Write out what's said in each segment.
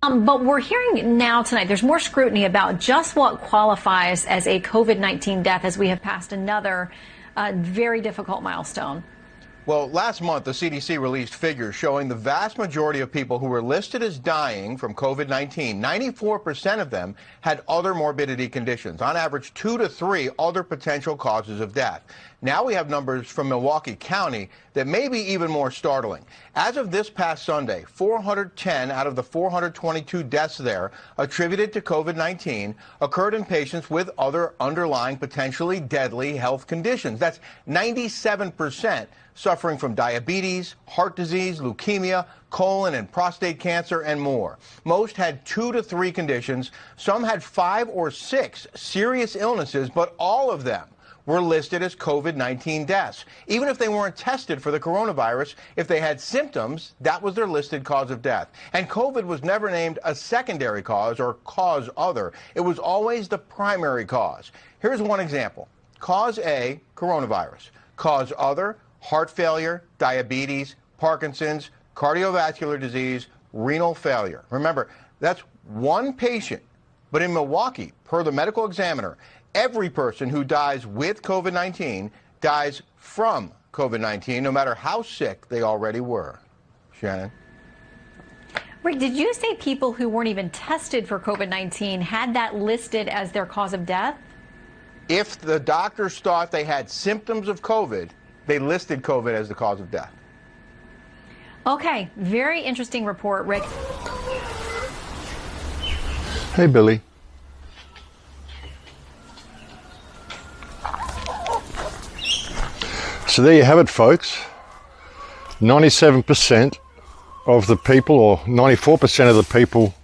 But we're hearing now tonight there's more scrutiny about just what qualifies as a COVID-19 death as we have passed another very difficult milestone. Well, last month, the CDC released figures showing the vast majority of people who were listed as dying from COVID-19, 94% of them had other morbidity conditions, on average 2 to 3 other potential causes of death. Now we have numbers from Milwaukee County that may be even more startling. As of this past Sunday, 410 out of the 422 deaths there attributed to COVID-19 occurred in patients with other underlying potentially deadly health conditions. That's 97% suffering from diabetes, heart disease, leukemia, colon and prostate cancer, and more. Most had 2 to 3 conditions. Some had 5 or 6 serious illnesses, but all of them were listed as COVID-19 deaths. Even if they weren't tested for the coronavirus, if they had symptoms, that was their listed cause of death. And COVID was never named a secondary cause or cause other. It was always the primary cause. Here's one example. Cause A, coronavirus. Cause other, heart failure, diabetes, Parkinson's, cardiovascular disease, renal failure. Remember, that's one patient. But in Milwaukee, per the medical examiner, every person who dies with COVID-19 dies from COVID-19, no matter how sick they already were. Shannon? Rick, did you say people who weren't even tested for COVID-19 had that listed as their cause of death? If the doctors thought they had symptoms of COVID, they listed COVID as the cause of death. Okay, very interesting report, Rick. Hey, Billy. So there you have it, folks. 97% of the people, or 94% of the people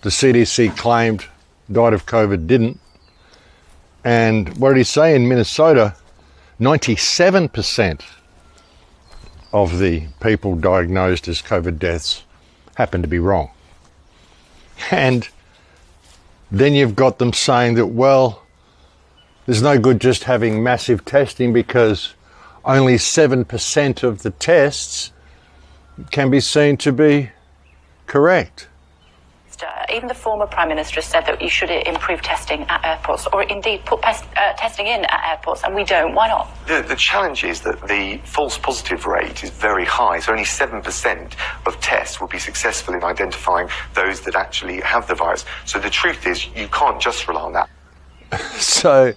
the CDC claimed died of COVID didn't. And what did he say? In Minnesota, 97% of the people diagnosed as COVID deaths happened to be wrong. And then you've got them saying that, well, there's no good just having massive testing because only 7% of the tests can be seen to be correct. Even the former Prime Minister said that you should improve testing at airports, or indeed put testing in at airports, and we don't. Why not? The challenge is that the false positive rate is very high, so only 7% of tests will be successful in identifying those that actually have the virus. So the truth is, you can't just rely on that. So